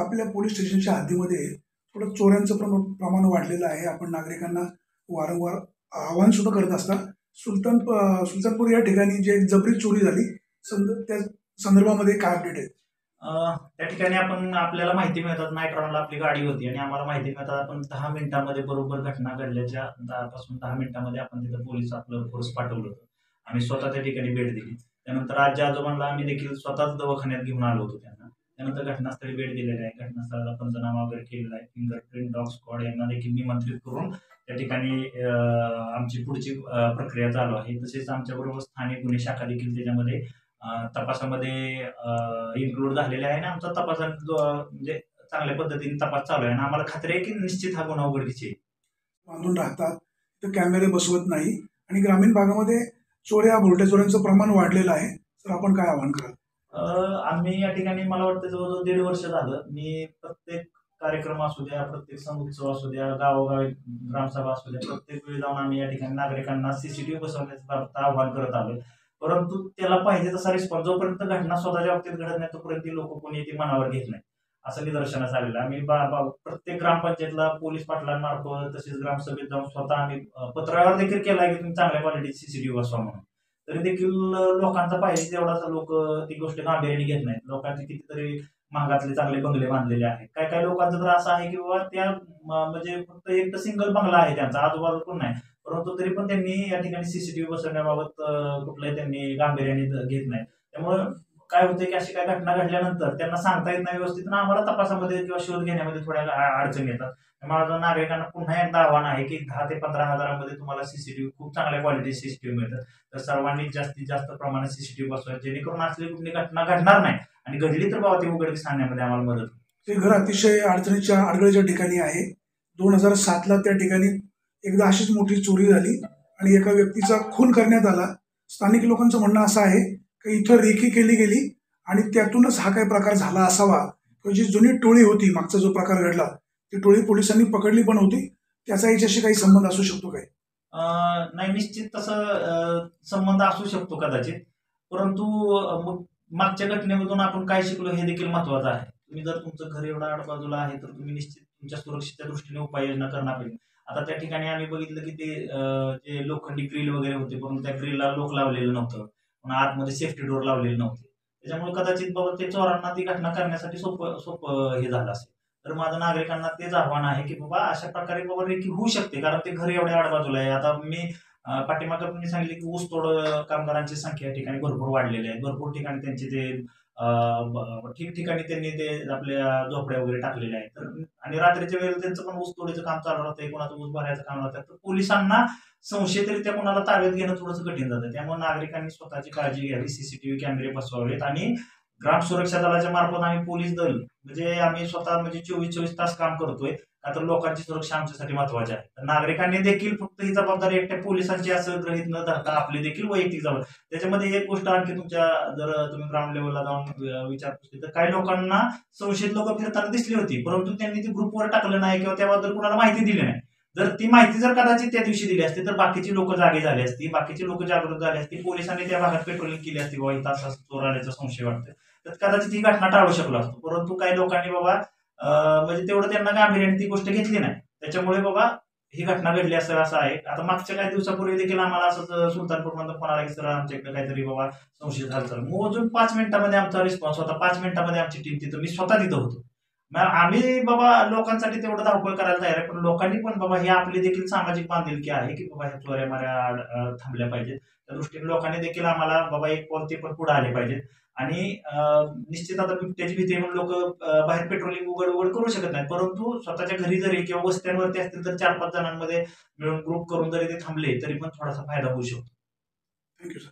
आपल्या पोलीस स्टेशनच्या हद्दीमध्ये थोडं चोऱ्यांचं प्रमाण वाढलेलं आहे. आपण नागरिकांना वारंवार आवाहन सुद्धा करत असता. सुलतानपूर या ठिकाणी जे एक जबरी चोरी झाली, त्या संदर्भामध्ये काय अपडेट आहे? त्या ठिकाणी आपल्याला माहिती मिळतात, नाईट राऊंडला आपली गाडी होती आणि आम्हाला माहिती मिळतात आपण 10 मिनिटांमध्ये बरोबर घटना घडल्याच्या 10 मिनिटांमध्ये आपण तिथं पोलीस आपलं फोर्स पाठवलं होतं. आम्ही स्वतः त्या ठिकाणी भेट दिली. त्यानंतर आजी आजोबांना आम्ही देखील स्वतःच दवाखान्यात घेऊन आलो होतो त्यांना. त्यानंतर घटनास्थळी भेट दिलेली आहे. घटनास्थळाला पंचनामा वगैरे केलेला आहे. फिंगरप्रिंट डॉग स्क्वॉड यांना देखील निमंत्रित करून त्या ठिकाणी आमची पुढची प्रक्रिया चालू आहे. तसेच आमच्याबरोबर स्थानिक गुन्हे शाखा देखील त्याच्यामध्ये तपासामध्ये इन्क्लूड झालेले आहे आणि आमचा तपास म्हणजे चांगल्या पद्धतीने तपास चालू आहे आणि आम्हाला खात्री आहे की निश्चित हा गुन्हा उघडकीस येईल. बांधून राहतात, तर कॅमेरे बसवत नाही आणि ग्रामीण भागामध्ये चोऱ्या भुरट्या चोऱ्यांचं प्रमाण वाढलेलं आहे. तर आपण काय आवाहन कराल? आम्ही या ठिकाणी मला वाटतं जवळजवळ 1.5 वर्ष झालं मी प्रत्येक कार्यक्रम असू द्या, प्रत्येक सण उत्सव असू द्या, गावोगावी ग्रामसभा असू द्या, प्रत्येक वेळी जाऊन आम्ही या ठिकाणी नागरिकांना CCTV बसवण्याचं आवाहन करत आलोय. परंतु त्याला पाहिजे तसा रिस्पॉन्स जोपर्यंत घटना स्वतःच्या बाबतीत घडत नाही तोपर्यंत लोक कोणी ती मनावर घेत नाही असं निदर्शनास आलेलं. आम्ही प्रत्येक ग्रामपंचायतला पोलीस पाटलांमार्फत तसेच ग्रामसभेत जाऊन स्वतः आम्ही पत्रावर देखील केला की तुम्ही चांगल्या क्वालिटीची CCTV बसवा म्हणून. तरी देखील लोकांचा पाहिजे तेवढाच लोक ती गोष्ट गांभीर्याने घेत नाहीत. लोकांचे कितीतरी महागातले चांगले बंगले बांधलेले आहेत. काय लोकांचं तर असं आहे की बाबा त्या म्हणजे फक्त एक सिंगल बंगला आहे त्यांचा, आजूबाजू पण नाही, परंतु तरी पण त्यांनी या ठिकाणी CCTV बसवण्याबाबत कुठलंही त्यांनी गांभीर्याने घेत नाही. त्यामुळं काय होतं की अशी काय घटना घडल्यानंतर त्यांना सांगता येत नाही व्यवस्थित आणि आम्हाला तपासामध्ये किंवा शोध घेण्यामध्ये थोड्या अडचण येतात. माझं नागरिकांना पुन्हा एकदा आव्हान आहे की 10 ते 15 हजारामध्ये तुम्हाला CCTV खूप चांगल्या क्वालिटीचे CCTV मिळतात. तर सर्वांनी जास्तीत जास्त प्रमाणात CCTV बसवायचे जेणेकरून असली कुठली घटना घडणार नाही आणि घडली तर बाबा ती उघडकीस आणण्यामध्ये आम्हाला मदत होईल. ते घर अतिशय अडचणीच्या ठिकाणी आहे. 2007ला त्या ठिकाणी एकदा अशीच मोठी चोरी झाली आणि एका व्यक्तीचा खून करण्यात आला. स्थानिक लोकांचं म्हणणं असं आहे की इथं रेकी केली गेली आणि त्यातूनच हा काही प्रकार झाला असावा. जी जुनी टोळी होती, मागचा जो प्रकार घडला ती टोळी पोलिसांनी पकडली पण होती. त्याचा याच्याशी काही संबंध असू शकतो काय? नाही, निश्चित तसं संबंध असू शकतो कदाचित, परंतु मागच्या घटनेमधून आपण काय शिकलो हे देखील महत्वाचं आहे. तुम्ही जर तुमचं घर एवढं आडबाजूला आहे तर तुम्ही निश्चित तुमच्या सुरक्षेच्या दृष्टीने उपाययोजना करणं पाहिजे. आता त्या ठिकाणी आम्ही बघितलं की ते जे लोखंडी ग्रिल वगैरे होते, परंतु त्या ग्रिलला लोक लावलेलं नव्हतं, पुन्हा आतमध्ये सेफ्टी डोर लावलेले नव्हते. त्याच्यामुळे कदाचित बाबा ते चोरांना ती घटना करण्यासाठी सोपं हे झालं असेल. तर माझं नागरिकांना तेच आव्हान आहे की बाबा अशा प्रकारे बाबा रेकी होऊ शकते, कारण ते घर एवढ्या आडबाजूला आहे. आता मी पाठीमागं तुम्ही सांगितले की ऊसतोड कामगारांची संख्या या ठिकाणी भरपूर वाढलेली आहे. भरपूर ठिकाणी त्यांचे ते ठिकठिकाणी त्यांनी ते आपल्या झोपड्या वगैरे टाकलेल्या आहेत. तर आणि रात्रीच्या वेळेला त्यांचं पण ऊसतोडीचं काम चालू राहतं, कोणाचं ऊस भरायचं काम राहतं. तर पोलिसांना संशयितरित्या कोणाला ताब्यात घेणं थोडंसं कठीण जातं. त्यामुळे नागरिकांनी स्वतःची काळजी घ्यावी, CCTV कॅमेरे बसवावेत आणि ग्राम सुरक्षा दलाच्या मार्फत आम्ही पोलीस दल म्हणजे आम्ही स्वतः म्हणजे 24 तास काम करतोय, का तर लोकांची सुरक्षा आमच्यासाठी महत्वाची आहे. तर नागरिकांनी देखील फक्त ही जबाबदारी एकट्या पोलिसांची असं गृहीत न धरता आपली देखील वैयक्तिक जबाबदारी. त्याच्यामध्ये एक गोष्ट आणखी तुमच्या जर तुम्ही ग्राउंड लेवलला जाऊन विचारपूस केली तर काही लोकांना संशयित लोक फिरताना दिसली होती, परंतु त्यांनी ती ग्रुपवर टाकलं नाही किंवा त्याबद्दल कुणाला माहिती दिली नाही. जर ती माहिती जर कदाचित त्या दिवशी दिली असती तर बाकीची लोक जागी झाली असती, बाकीची लोक जागृत झाली असती, पोलिसांनी त्या भागात पेट्रोलिंग केली असती, बाबा इथं असा चोर आल्याचा संशय वाटतोय, तर कदाचित ही घटना टाळू शकलो असतो. परंतु काही लोकांनी बाबा म्हणजे तेवढं त्यांना गांभीर्याने ती गोष्ट घेतली नाही, त्याच्यामुळे बाबा ही घटना घडली असं आहे. आता मागच्या काही दिवसापूर्वी देखील आम्हाला असंच सुलतानपूरमधून फोन आला की सर आमच्याकडे काहीतरी बाबा संशय झाला. तर मोजून 5 मिनिटांमध्ये आमचा रिस्पॉन्स होता. 5 मिनिटांमध्ये आमची टीम तिथं, मी स्वतः तिथं होतो. आम्ही बाबा लोकांसाठी तेवढं धावपळ करायला तयार आहे, पण लोकांनी पण बाबा ही आपली देखील सामाजिक बांधिलकी आहे की बाबा ह्या चोऱ्या माऱ्या थांबल्या पाहिजेत. त्या दृष्टीने लोकांनी देखील आम्हाला बाबा एक पाऊल ते पण पुढे आले पाहिजेत. आणि निश्चित आता बिबट्याची भीती म्हणून लोक बाहेर पेट्रोलिंग उघड करू शकत नाही, परंतु स्वतःच्या घरी जरी किंवा वस्त्यांवरती असतील तर 4-5 जणांमध्ये मिळून ग्रुप करून जरी ते थांबले तरी पण थोडासा फायदा होऊ शकतो. Thank you sir.